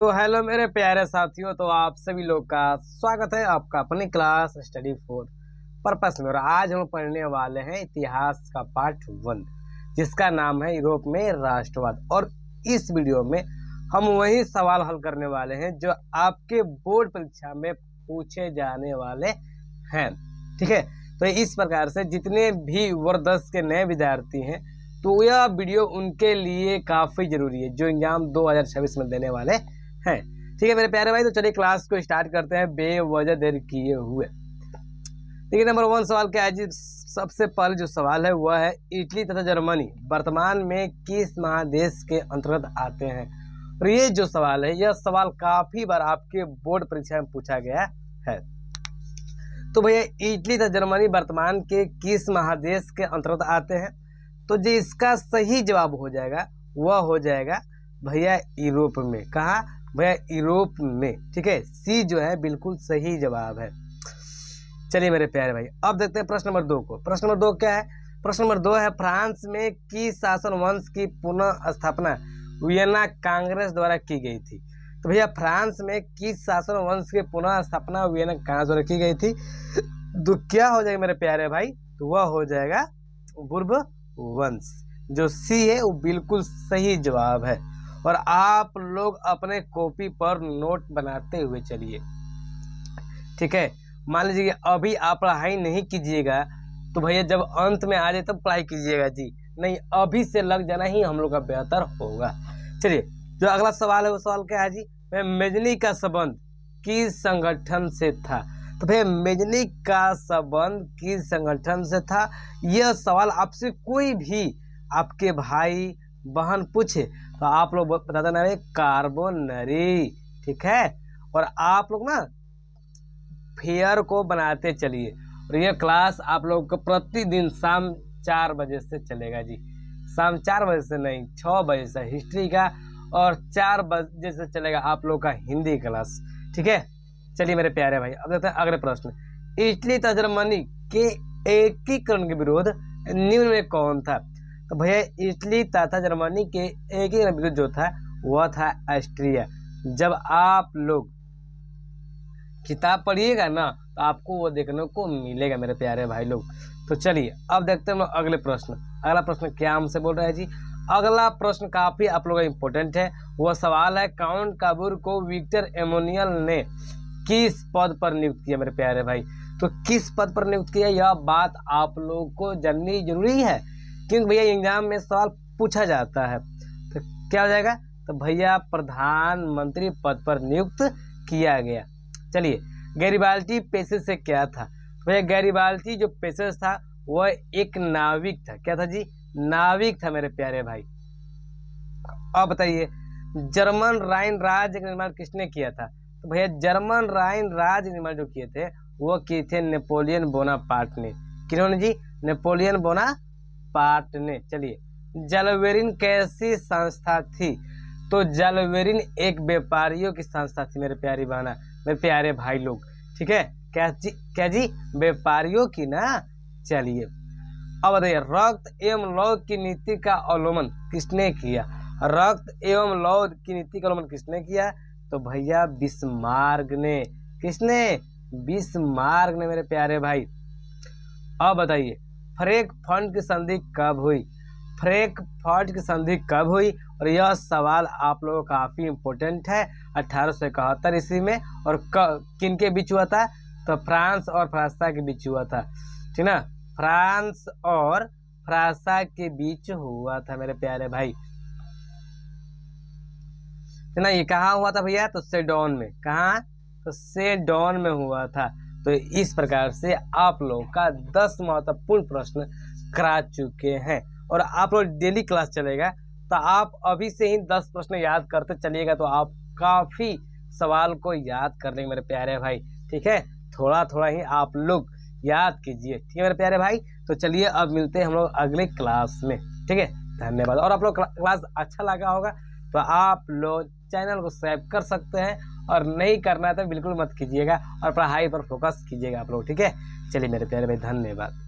तो हेलो मेरे प्यारे साथियों, तो आप सभी लोग का स्वागत है आपका अपनी क्लास स्टडी फॉर पर्पस में। और आज हम पढ़ने वाले हैं इतिहास का पार्ट 1, जिसका नाम है यूरोप में राष्ट्रवाद। और इस वीडियो में हम वही सवाल हल करने वाले हैं जो आपके बोर्ड परीक्षा में पूछे जाने वाले हैं। ठीक है, तो इस प्रकार से जितने भी वर्ग 10 के नए विद्यार्थी हैं, तो यह वीडियो उनके लिए काफ़ी ज़रूरी है जो एग्जाम 2026 में देने वाले हैं। ठीक है मेरे प्यारे भाई, तो चलिए क्लास को स्टार्ट करते हैं बेवजह देर किए हुए। देखिए नंबर 1 सवाल क्या है जी। सबसे पहले जो सवाल है वह है इटली तथा जर्मनी वर्तमान में किस महादेश के अंतर्गत आते हैं। और ये जो सवाल है, यह सवाल काफ़ी बार आपके बोर्ड परीक्षा में पूछा गया है। तो भैया इटली तथा जर्मनी वर्तमान के किस महादेश के अंतर्गत आते हैं, तो जो इसका सही जवाब हो जाएगा वह हो जाएगा भैया यूरोप में। कहा भैया यूरोप में। ठीक है, सी जो है बिल्कुल सही जवाब है। चलिए मेरे प्यारे भाई, अब देखते हैं प्रश्न नंबर 2 को। प्रश्न नंबर 2 क्या है? प्रश्न नंबर 2 है फ्रांस में किस शासन वंश की पुनः स्थापना वियना कांग्रेस द्वारा की गई थी। तो भैया फ्रांस में किस शासन वंश की पुनः स्थापना वियना कांग्रेस द्वारा की गई थी, तो क्या हो जाएगा मेरे प्यारे भाई, तो वह हो जाएगा बुर्ब वंश। जो सी है वो बिल्कुल सही जवाब है। और आप लोग अपने कॉपी पर नोट बनाते हुए चलिए। ठीक है, मान लीजिए अभी आप पढ़ाई नहीं कीजिएगा तो भैया जब अंत में आ जाए तब पढ़ाई कीजिएगा जी, नहीं अभी से लग जाना ही हम लोग का बेहतर होगा। चलिए जो अगला सवाल है वो सवाल क्या है जी। मेजनी का संबंध किस संगठन से था। तो भैया मेजनी का संबंध किस संगठन से था, यह सवाल आपसे कोई भी आपके भाई बहन पूछे तो आप लोग बता देना कार्बोनरी। ठीक है, और आप लोग ना फेयर को बनाते चलिए। और यह क्लास आप लोग को प्रतिदिन शाम 4 बजे से चलेगा जी। शाम 4 बजे से नहीं, 6 बजे से हिस्ट्री का, और 4 बजे से चलेगा आप लोग का हिंदी क्लास। ठीक है, चलिए मेरे प्यारे भाई, अब देखते हैं अगले प्रश्न। इटली तथा जर्मनी के एकीकरण के विरोध निम्न में कौन था। तो भैया इटली तथा जर्मनी के एकीकरण के विरोध जो था वह था ऑस्ट्रिया। जब आप लोग किताब पढ़िएगा ना तो आपको वो देखने को मिलेगा मेरे प्यारे भाई लोग। तो चलिए अब देखते हैं हम लोग अगले प्रश्न। अगला प्रश्न क्या हमसे बोल रहा है जी। अगला प्रश्न काफ़ी आप लोगों का इम्पोर्टेंट है। वह सवाल है काउंट काबूर को विक्टर एमोनियल ने किस पद पर नियुक्त किया मेरे प्यारे भाई। तो किस पद पर नियुक्त किया, यह बात आप लोगों को जाननी जरूरी है, क्योंकि भैया एग्जाम में सवाल पूछा जाता है। तो क्या हो जाएगा, तो भैया प्रधानमंत्री पद पर नियुक्त किया गया। चलिए गैरिबाल्दी पेशे से क्या था। भैया गैरिबाल्दी जो पेशे था वह एक नाविक था। क्या था जी, नाविक था मेरे प्यारे भाई। अब बताइए जर्मन राइन राज्य का निर्माण किसने किया था। तो भैया जर्मन राइन राज्य निर्माण जो किए थे वो किए थे नेपोलियन बोनापार्ट ने। किन्होंने जी, नेपोलियन बोनापार्ट ने। चलिए जलवेरिन कैसी संस्था थी। तो जलवेरिन एक व्यापारियों की संस्था थी मेरे प्यारी बहना, मेरे प्यारे भाई लोग। ठीक है, क्या जी व्यापारियों की ना। चलिए अब बताइए रक्त एवं लौ की नीति का अवलंबन किसने किया। रक्त एवं लौ की नीति का अवलंबन किसने किया, तो भैया बिस्मार्क ने। किसने, बिस्मार्क ने मेरे प्यारे भाई। अब बताइए फ्रैंकफर्ट की संधि कब हुई। फ्रैंकफर्ट की संधि कब हुई, और यह सवाल आप लोगों को काफ़ी इम्पोर्टेंट है। 1871 ईस्वी में। और किन के बीच हुआ था, तो फ्रांस और फ्रांसा के बीच हुआ था। ठीक ना, फ्रांस और फ्रांसा के बीच हुआ था मेरे प्यारे भाई। ना ये कहाँ हुआ था भैया, तो सेडोन में। कहाँ, तो सेडोन में हुआ था। तो इस प्रकार से आप लोग का 10 महत्वपूर्ण प्रश्न करा चुके हैं। और आप लोग डेली क्लास चलेगा तो आप अभी से ही 10 प्रश्न याद करते चलिएगा तो आप काफ़ी सवाल को याद कर लेंगे मेरे प्यारे भाई। ठीक है, थोड़ा थोड़ा ही आप लोग याद कीजिए। ठीक है मेरे प्यारे भाई, तो चलिए अब मिलते हैं हम लोग अगले क्लास में। ठीक है, धन्यवाद। और आप लोग क्लास अच्छा लगा होगा तो आप लोग चैनल को सब्सक्राइब कर सकते हैं, और नहीं करना है तो बिल्कुल मत कीजिएगा, और पढ़ाई पर फोकस कीजिएगा आप लोग। ठीक है, चलिए मेरे प्यारे भाई, धन्यवाद।